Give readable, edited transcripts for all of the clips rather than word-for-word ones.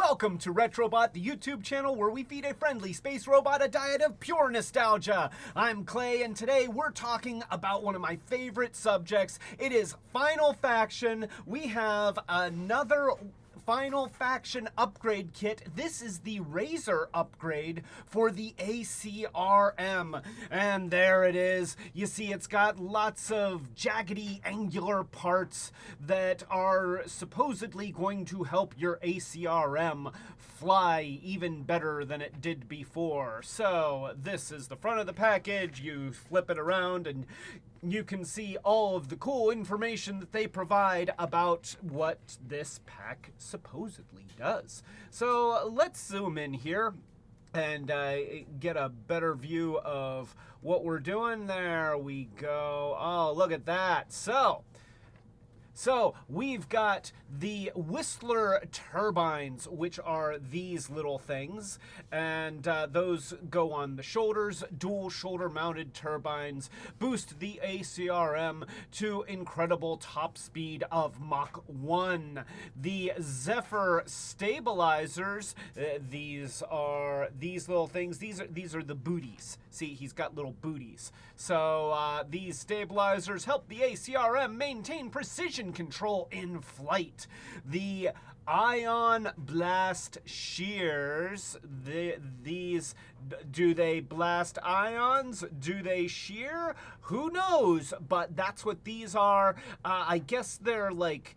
Welcome to Retrobot, the YouTube channel where we feed a friendly space robot a diet of pure nostalgia. I'm Clay, and today we're talking about one of my favorite subjects. It is Final Faction. We have another Final Faction upgrade kit. This is the Razor upgrade for the ACRM. And there it is. You see it's got lots of jaggedy angular parts that are supposedly going to help your ACRM fly even better than it did before. So this is the front of the package. You flip it around and you can see all of the cool information that they provide about what this pack supposedly does. So let's zoom in here and get a better view of what we're doing. There we go. Oh, look at that. So we've got the Whistler turbines, which are these little things, and those go on the shoulders. Dual shoulder mounted turbines boost the ACRM to incredible top speed of Mach 1. The Zephyr stabilizers, these are these little things. These are the booties. See, he's got little booties. So these stabilizers help the ACRM maintain precision control in flight. The Ion Blast shears, these, do they blast ions? Do they shear? Who knows? But that's what these are. I guess they're like,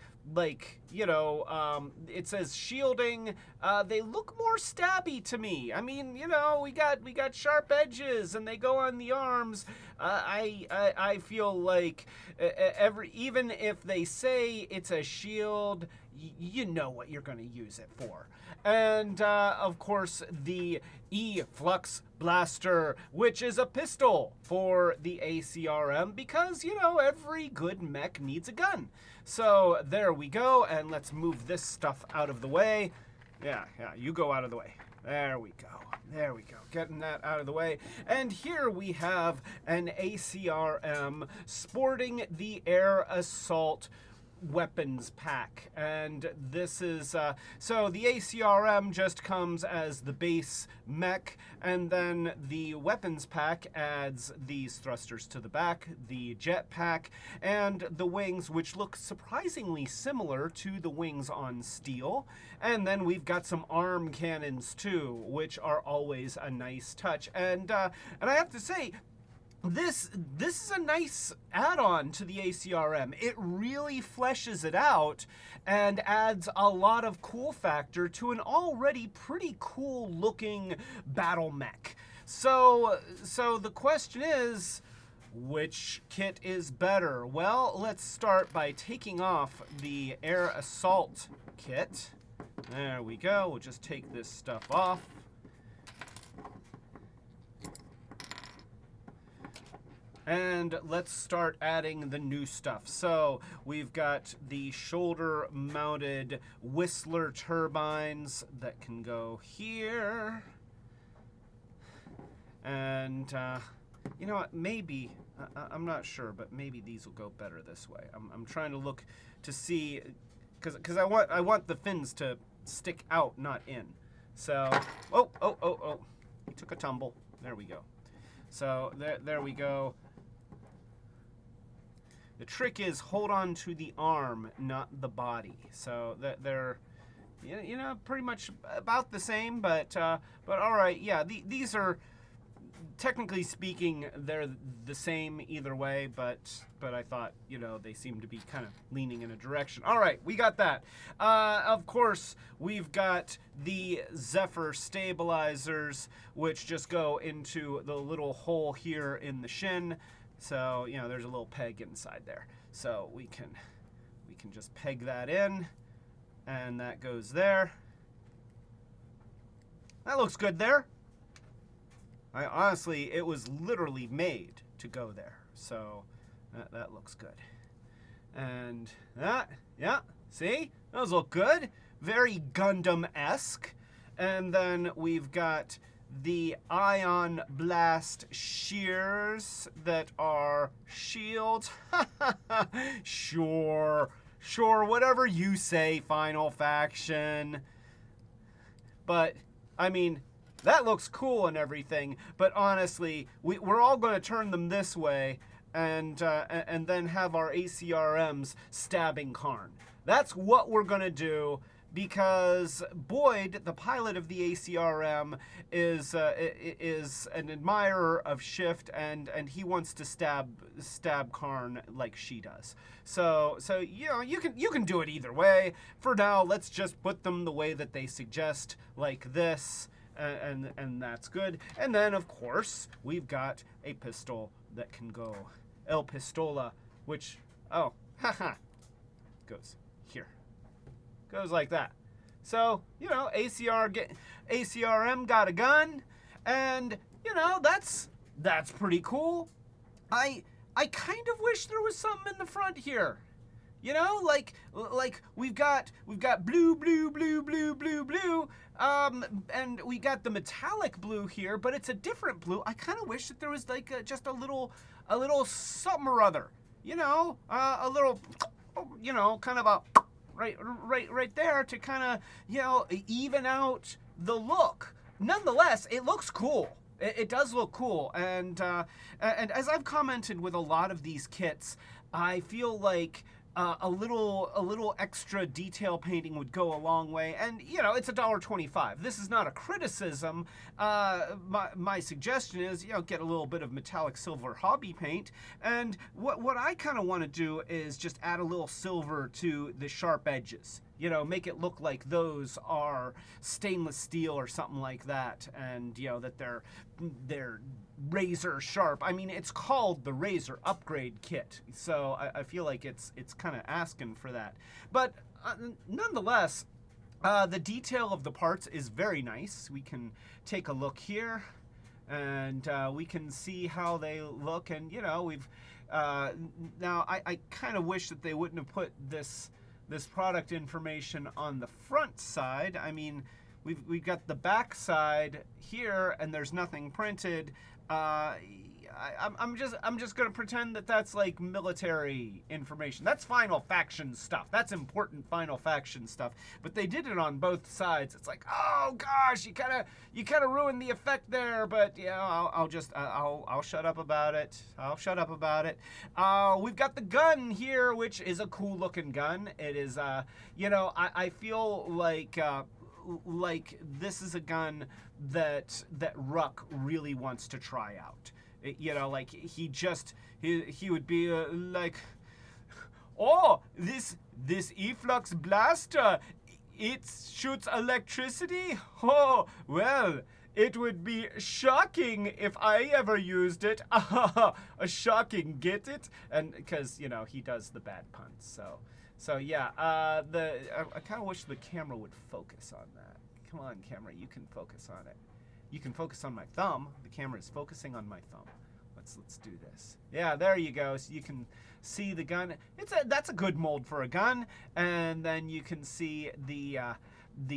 you know, it says shielding. They look more stabby to me. I mean, you know, we got sharp edges and they go on the arms. I feel like even if they say it's a shield, you know what you're going to use it for. And of course, the E-Flux Blaster, which is a pistol for the ACRM because, you know, every good mech needs a gun. So there we go, and let's move this stuff out of the way. Yeah, you go out of the way. There we go, getting that out of the way. And here we have an ACRM sporting the Air Assault weapons pack, and this is so the ACRM just comes as the base mech, and then the weapons pack adds these thrusters to the back, the jet pack, and the wings, which look surprisingly similar to the wings on Steel. And then we've got some arm cannons too, which are always a nice touch. And I have to say, this is a nice add-on to the ACRM. It really fleshes it out and adds a lot of cool factor to an already pretty cool looking battle mech. So the question is, which kit is better? Well, let's start by taking off the Air Assault kit. There we go. We'll just take this stuff off. And let's start adding the new stuff. So we've got the shoulder-mounted Whistler turbines that can go here. And you know what? Maybe, I'm not sure, but maybe these will go better this way. I'm trying to look to see, because I want the fins to stick out, not in. So, oh, he took a tumble. There we go. So there we go. The trick is hold on to the arm, not the body. So they're, you know, pretty much about the same, but all right, yeah. These are, technically speaking, they're the same either way, but I thought, you know, they seem to be kind of leaning in a direction. All right, we got that. Of course, we've got the Zephyr stabilizers, which just go into the little hole here in the shin. So, you know, there's a little peg inside there. So we can just peg that in, and that goes there. That looks good there. Honestly, it was literally made to go there. So that looks good. And that, yeah, see? Those look good. Very Gundam-esque. And then we've got the Ion Blast shears that are shields. Sure, whatever you say, Final Faction. but I mean, that looks cool and everything, but honestly, we're all going to turn them this way and then have our ACRMs stabbing Karn. That's what we're going to do, because Boyd, the pilot of the ACRM, is an admirer of Shift, and he wants to stab Karn like she does. So you know, you can do it either way. For now, let's just put them the way that they suggest, like this, and that's good. And then of course we've got a pistol that can go El Pistola, which goes here. Goes like that. So, you know, ACRM got a gun, and, you know, that's pretty cool. I kind of wish there was something in the front here. You know, like we've got blue, and we got the metallic blue here, but it's a different blue. I kind of wish that there was like just a little something or other. You know, a little, you know, kind of a right there to kind of, you know, even out the look. Nonetheless, it looks cool. It does look cool, and as I've commented with a lot of these kits, I feel like a little extra detail painting would go a long way. And you know, it's $1.25. This is not a criticism. My suggestion is, you know, get a little bit of metallic silver hobby paint. And what I kind of want to do is just add a little silver to the sharp edges. You know, make it look like those are stainless steel or something like that, and you know that they're razor sharp. I mean, it's called the Razor upgrade kit, so I feel like it's kind of asking for that. But nonetheless, the detail of the parts is very nice. We can take a look here, and we can see how they look. And you know, we've now I kind of wish that they wouldn't have put this product information on the front side. I mean, we've got the back side here, and there's nothing printed. I'm just gonna pretend that that's like military information. That's Final Faction stuff. That's important Final Faction stuff. But they did it on both sides. It's like, oh gosh, you kind of ruined the effect there. But yeah, I'll shut up about it. I'll shut up about it. We've got the gun here, which is a cool looking gun. It is, you know, I feel like this is a gun that Ruck really wants to try out. You know, like he would be like, oh, this efflux blaster, it shoots electricity. Oh, well, it would be shocking if I ever used it. A shocking, get it? And because, you know, he does the bad puns. So yeah, I kind of wish the camera would focus on that. Come on, camera, you can focus on it. You can focus on my thumb. The camera is focusing on my thumb. Let's do this. Yeah, there you go. So you can see the gun. That's a good mold for a gun. And then you can see the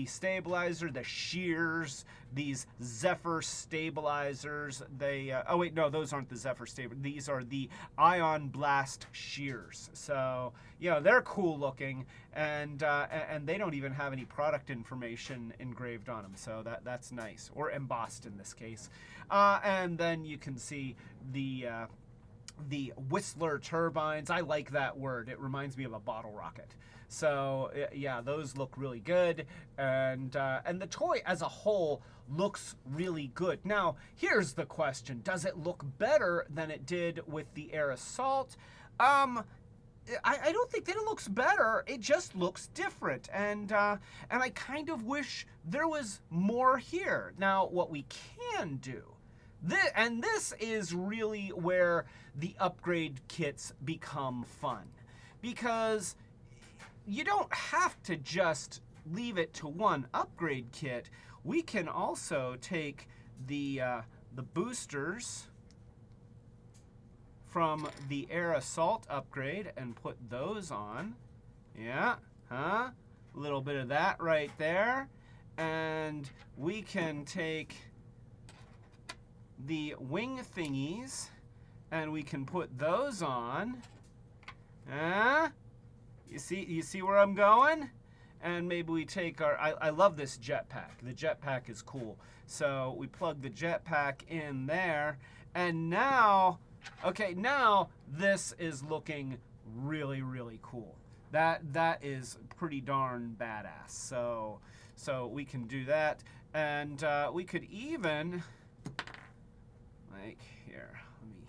stabilizer, the shears, these Zephyr stabilizers. They oh wait, no, those aren't the Zephyr stabilizers. These are the Ion Blast shears. So you know, they're cool looking, and they don't even have any product information engraved on them. So that's nice, or embossed in this case. And then you can see the Whistler turbines. I like that word. It reminds me of a bottle rocket. So yeah, those look really good, and the toy as a whole looks really good. Now here's the question: does it look better than it did with the Air Assault? I don't think that it looks better. It just looks different, and I kind of wish there was more here. Now what we can do. This is really where the upgrade kits become fun, because you don't have to just leave it to one upgrade kit. We can also take the boosters from the Air Assault upgrade and put those on. Yeah, huh? A little bit of that right there. And we can take the wing thingies and we can put those on. You see where I'm going? and maybe we take our, I love this jetpack. The jetpack is cool. So we plug the jetpack in there, and now, okay, now this is looking really, really cool. That is pretty darn badass. So we can do that, and we could even, like, here, let me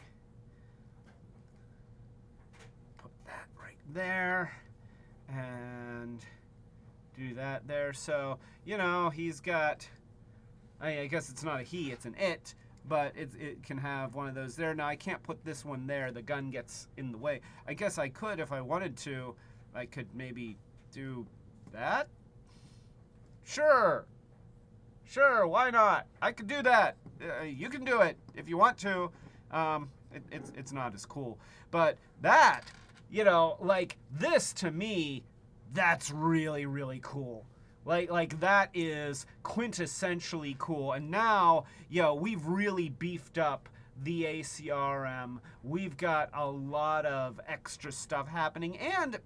put that right there, and do that there. So, you know, he's got, I guess it's not a he, it's an it, but it can have one of those there. Now, I can't put this one there. The gun gets in the way. I guess I could, if I wanted to, I could maybe do that. Sure, why not? I could do that. You can do it if you want to. It's not as cool. But that, you know, like, this to me, that's really, really cool. Like that is quintessentially cool. And now, yo, we've really beefed up the ACRM. We've got a lot of extra stuff happening, and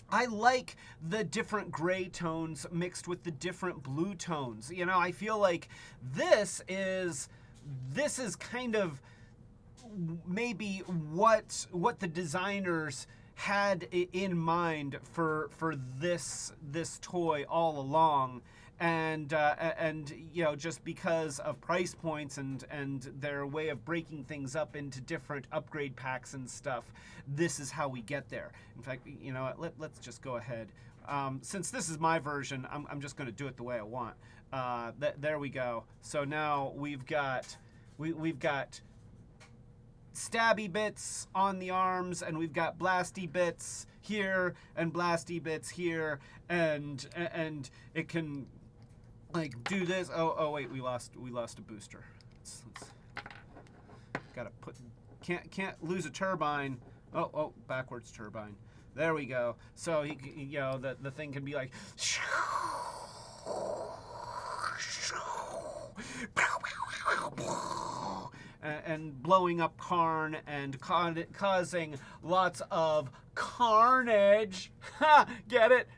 I like the different gray tones mixed with the different blue tones. You know, I feel like this is kind of maybe what the designers had in mind for this toy all along, and you know, just because of price points and their way of breaking things up into different upgrade packs and stuff, this is how we get there. In fact, you know, let's just go ahead. Since this is my version, I'm just going to do it the way I want. There we go. So now we've got stabby bits on the arms, and we've got blasty bits here and blasty bits here, and it can, like, do this. Oh wait, we lost a booster. Let's gotta put, can't lose a turbine. Oh, backwards turbine. There we go. So he, you know, the thing can be like and blowing up Karn and causing lots of carnage. Ha! Get it?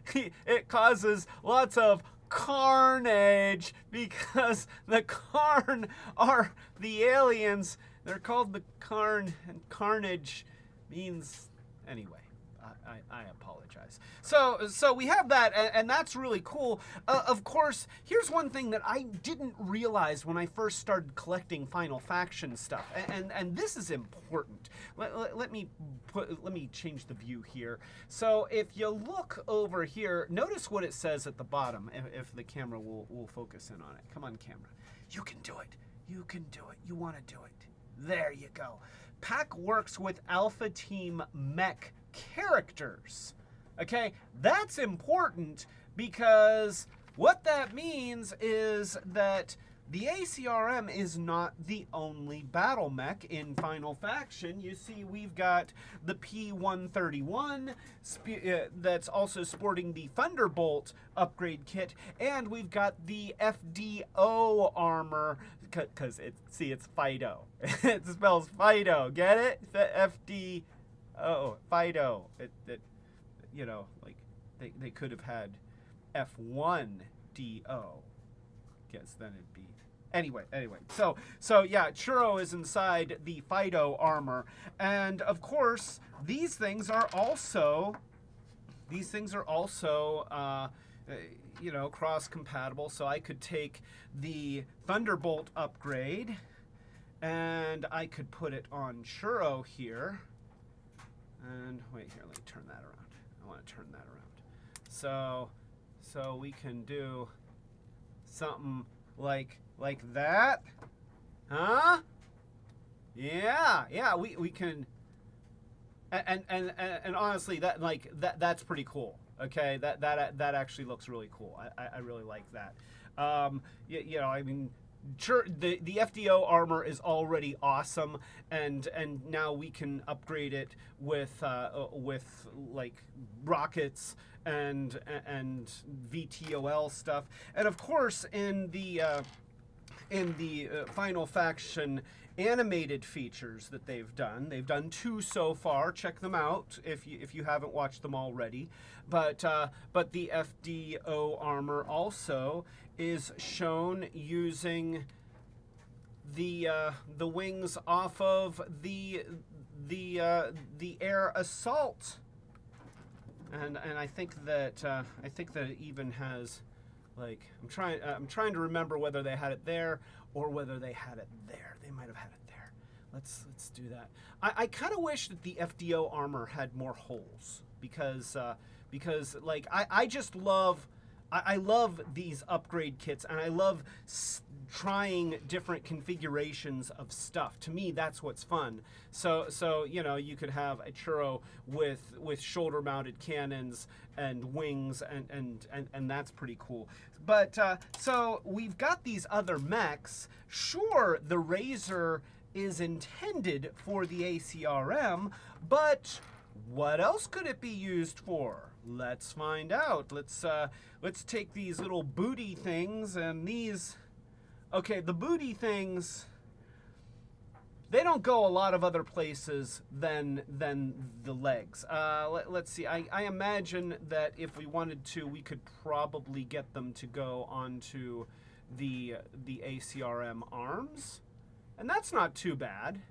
It causes lots of carnage because the Karn are the aliens. They're called the Karn, and carnage means, anyway. I apologize. So we have that, and that's really cool. Of course, here's one thing that I didn't realize when I first started collecting Final Faction stuff, and this is important. Let me change the view here. So if you look over here, notice what it says at the bottom. If the camera will focus in on it. Come on, camera. You can do it. You can do it. You want to do it. There you go. Pack works with Alpha Team Mech characters. Okay, that's important because what that means is that the ACRM is not the only battle mech in Final Faction. You see, we've got the P-131 that's also sporting the Thunderbolt upgrade kit, and we've got the FDO armor, because it's Fido. It spells Fido, get it? The FD, Fido. It you know, like, they could have had F1DO. Guess then it'd be, Anyway, so yeah, Churro is inside the Fido armor, and of course these things are also you know, cross-compatible. So I could take the Thunderbolt upgrade, and I could put it on Churro here. And wait here, let me turn that around. I want to turn that around. So we can do something like that, huh? Yeah, we can, and honestly, that's pretty cool. Okay, that actually looks really cool. I really like that. You know, I mean, sure, the FDO armor is already awesome, and now we can upgrade it with like rockets and VTOL stuff, and of course in the in the Final Faction animated features that they've done. They've done 2 so far. Check them out if you haven't watched them already. But the FDO armor also is shown using the wings off of the air assault, and I think that it even has, like, I'm trying to remember whether they had it there or whether they had it there. They might have had it there. Let's do that. I kind of wish that the FDO armor had more holes, because like I just love. I love these upgrade kits, and I love trying different configurations of stuff. To me, that's what's fun. So you know, you could have a churro with shoulder-mounted cannons and wings, and that's pretty cool. But so we've got these other mechs. Sure, the Razor is intended for the ACRM, but what else could it be used for? Let's find out. Let's take these little booty things and these. Okay, the booty things, they don't go a lot of other places than the legs. Let's see. I imagine that if we wanted to, we could probably get them to go onto the ACRM arms, and that's not too bad.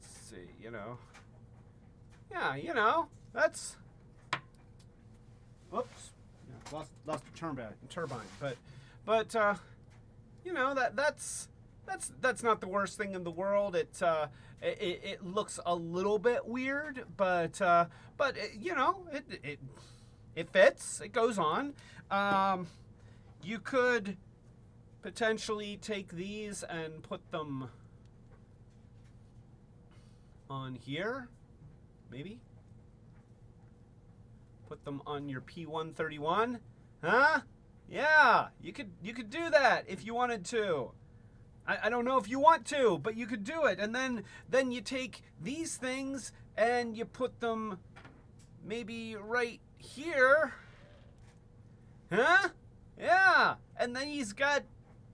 Let's see. You know. Yeah, you know, that's. Oops, yeah, lost a turbine, but you know, that's not the worst thing in the world. It looks a little bit weird, but you know, it fits. It goes on. You could potentially take these and put them on here. Maybe put them on your P131, huh? Yeah, you could do that if you wanted to. I don't know if you want to, but you could do it. And then you take these things and you put them maybe right here, huh? Yeah, and then he's got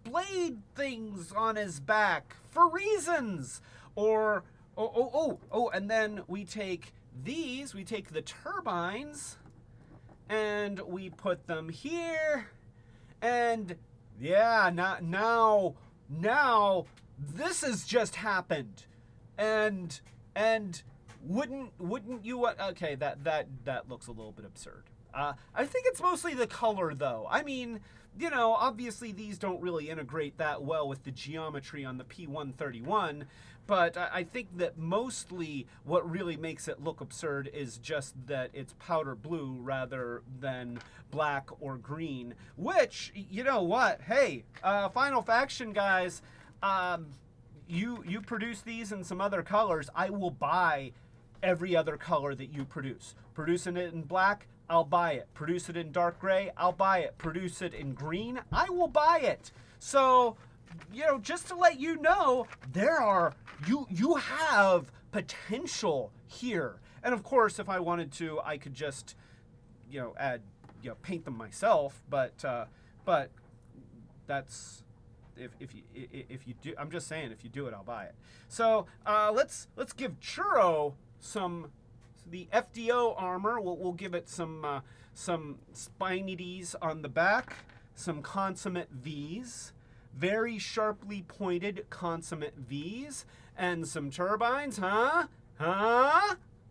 blade things on his back for reasons, or. And then we take these, we take the turbines, and we put them here, and yeah, now this has just happened, and wouldn't you? Okay, that looks a little bit absurd. I think it's mostly the color, though. I mean, you know, obviously these don't really integrate that well with the geometry on the P131, but I think that mostly what really makes it look absurd is just that it's powder blue rather than black or green, which, you know what, hey, Final Faction guys, you produce these in some other colors, I will buy every other color that you produce. Producing it in black, I'll buy it. Produce it in dark gray, I'll buy it. Produce it in green, I will buy it. So, you know, just to let you know, you have potential here. And of course, if I wanted to, I could just, you know, paint them myself, but that's if you do, I'm just saying, if you do it, I'll buy it. So, let's give Churro the FDO armor. We'll give it some spinities on the back, some consummate V's, very sharply pointed consummate V's, and some turbines, huh?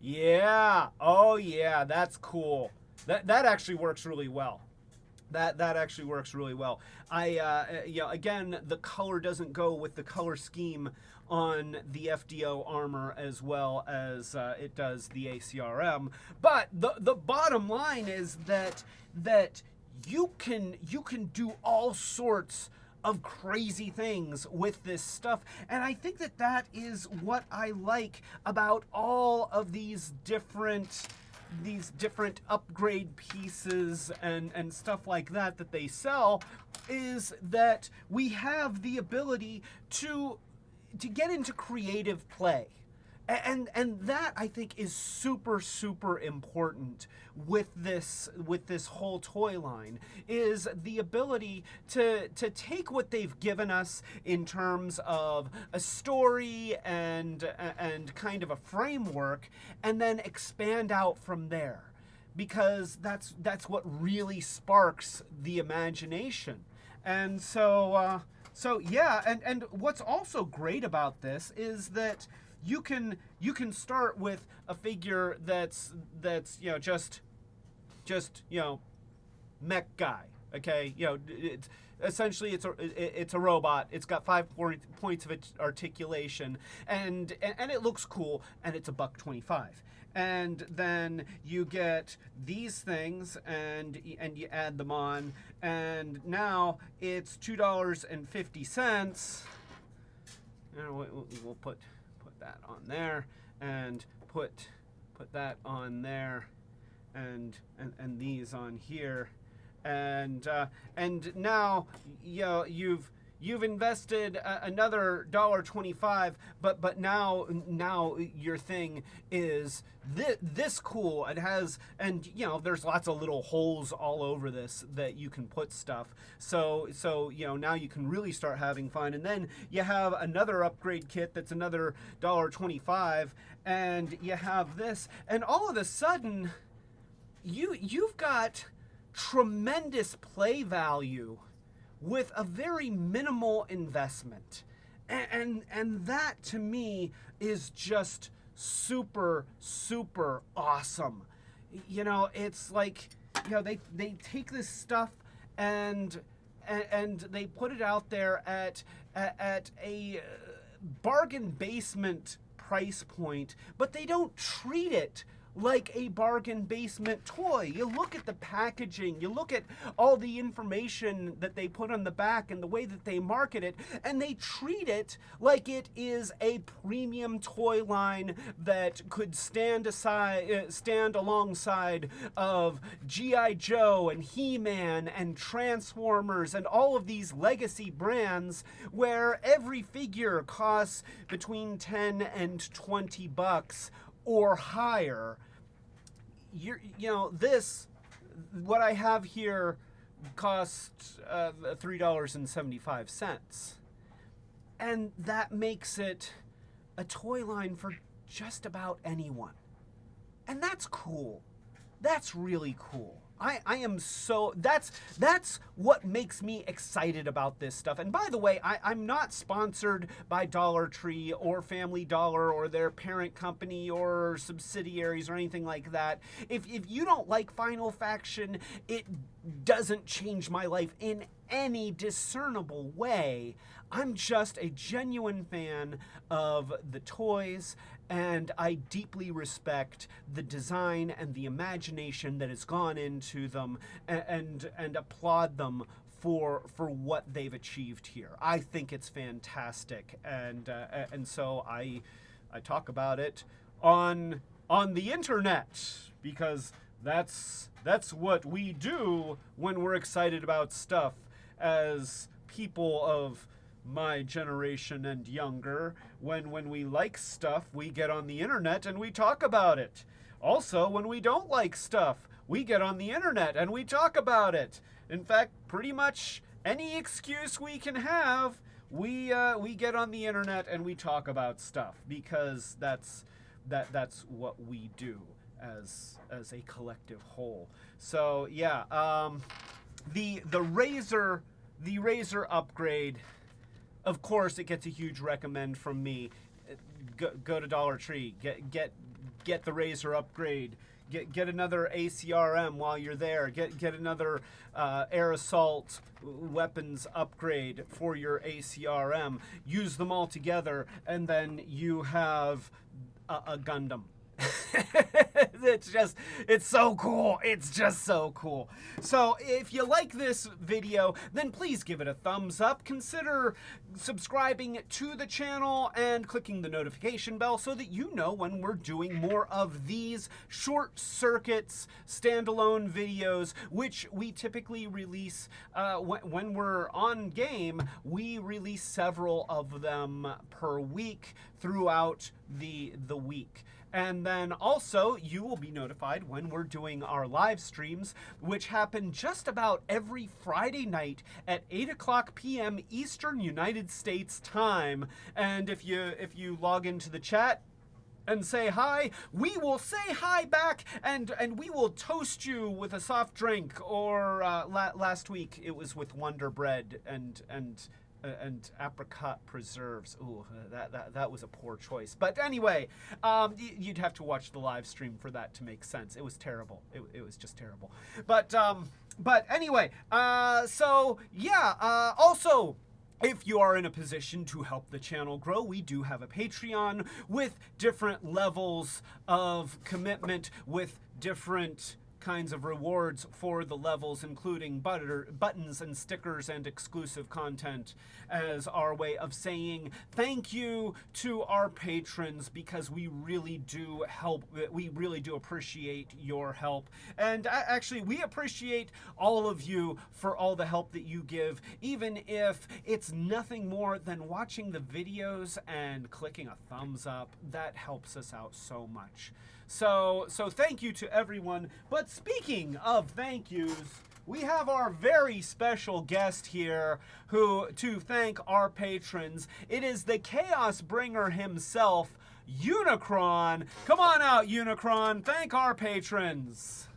Yeah. Oh yeah, that's cool. That actually works really well. That actually works really well. Again, the color doesn't go with the color scheme on the FDO armor as well as it does the ACRM. But the bottom line is that you can do all sorts of crazy things with this stuff, and I think that is what I like about all of these different upgrade pieces and stuff like that they sell, is that we have the ability to get into creative play. And that, I think, is super, super important with this whole toy line, is the ability to take what they've given us in terms of a story and kind of a framework, and then expand out from there, because that's what really sparks the imagination. And so yeah, and what's also great about this is that you can start with a figure that's just mech guy. Okay, it's essentially it's a robot. It's got 5 points of articulation, and it looks cool, and it's $1.25. And then you get these things, and you add them on, and now it's $2.50. And we'll put that on there, and put that on there, and these on here, and now you've invested another $1.25, but now your thing is this cool. It has, and there's lots of little holes all over this that you can put stuff. So now you can really start having fun. And then you have another upgrade kit that's another $1.25, and you have this, and all of a sudden you've got tremendous play value with a very minimal investment. And that, to me, is just super, super awesome. It's like, they take this stuff and they put it out there at a bargain basement price point, but they don't treat it like a bargain basement toy. You look at the packaging, you look at all the information that they put on the back and the way that they market it, and they treat it like it is a premium toy line that could stand alongside of G.I. Joe and He-Man and Transformers and all of these legacy brands, where every figure costs between 10 and 20 bucks or higher. This, what I have here, costs $3.75, and that makes it a toy line for just about anyone, and that's cool. That's really cool. I am so, that's what makes me excited about this stuff. And by the way, I'm not sponsored by Dollar Tree or Family Dollar or their parent company or subsidiaries or anything like that. If you don't like Final Faction, it doesn't change my life in any discernible way. I'm just a genuine fan of the toys, and I deeply respect the design and the imagination that has gone into them, and applaud them for what they've achieved here. I think it's fantastic, and so I talk about it on the internet, because that's what we do when we're excited about stuff as people of my generation and younger. When we like stuff, we get on the internet and we talk about it. Also, when we don't like stuff, we get on the internet and we talk about it. In fact, pretty much any excuse we can have, we get on the internet and we talk about stuff, because that's what we do as a collective whole. So yeah, the Razer upgrade, of course, it gets a huge recommend from me. Go to Dollar Tree, get the Razer upgrade. Get another ACRM while you're there. Get another air assault weapons upgrade for your ACRM. Use them all together, and then you have a Gundam. It's so cool. It's just so cool. So if you like this video, then please give it a thumbs up. Consider subscribing to the channel and clicking the notification bell so that you know when we're doing more of these short circuits standalone videos, which we typically release when we're on game. We release several of them per week throughout the week. And then also, you will be notified when we're doing our live streams, which happen just about every Friday night at 8 p.m. Eastern United States time. And if you log into the chat and say hi, we will say hi back, and we will toast you with a soft drink. Or last week it was with Wonder Bread and apricot preserves. Ooh, that was a poor choice. But anyway, you'd have to watch the live stream for that to make sense. It was terrible. It was just terrible. But anyway, so yeah. Also, if you are in a position to help the channel grow, we do have a Patreon with different levels of commitment, with different kinds of rewards for the levels, including buttons and stickers and exclusive content, as our way of saying thank you to our patrons, because we really do help. We really do appreciate your help, and actually we appreciate all of you for all the help that you give, even if it's nothing more than watching the videos and clicking a thumbs up. That helps us out so much. So thank you to everyone. But speaking of thank yous, we have our very special guest here to thank our patrons. It is the Chaos Bringer himself, Unicron. Come on out, Unicron. Thank our patrons.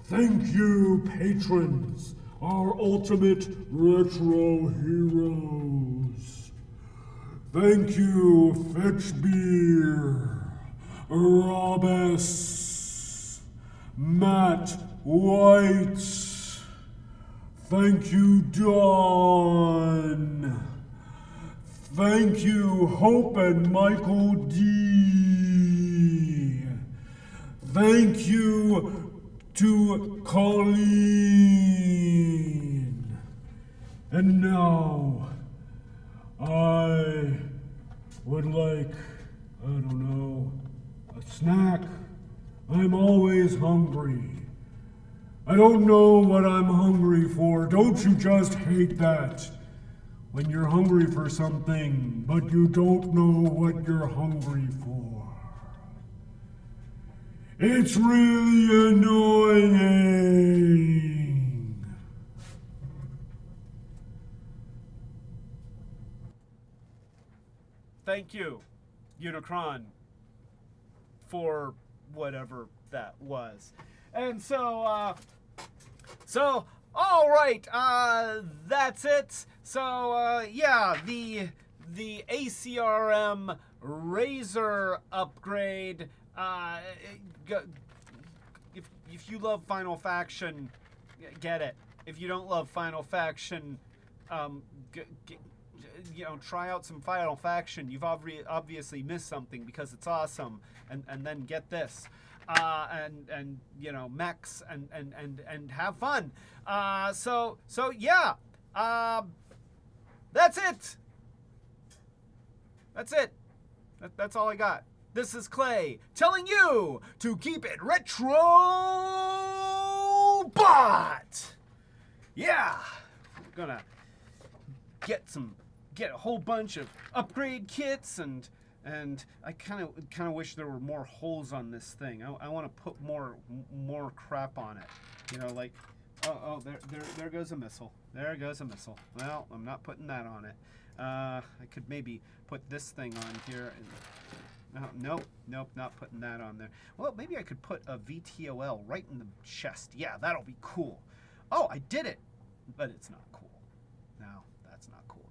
Thank you, patrons, our ultimate retro heroes. Thank you, Fetchbeer, Robus, Matt White. Thank you, Dawn. Thank you, Hope and Michael D. Thank you to Colleen. And now, I would like, I don't know, a snack. I'm always hungry. I don't know what I'm hungry for. Don't you just hate that? When you're hungry for something, but you don't know what you're hungry for. It's really annoying. Thank you, Unicron, for whatever that was. And so, all right, that's it. So, yeah, the ACRM Razor upgrade. If you love Final Faction, get it. If you don't love Final Faction, try out some Final Faction. You've obviously missed something, because it's awesome. And then get this. And mechs and have fun. So yeah. That's it. That's all I got. This is Clay telling you to keep it Retrobot. Yeah, we're gonna get a whole bunch of upgrade kits, and I kind of wish there were more holes on this thing. I want to put more crap on it. Like, oh, there goes a missile. There goes a missile. Well, I'm not putting that on it. I could maybe put this thing on here. Nope, not putting that on there. Well, maybe I could put a VTOL right in the chest. Yeah, that'll be cool. Oh, I did it, but it's not cool. No, that's not cool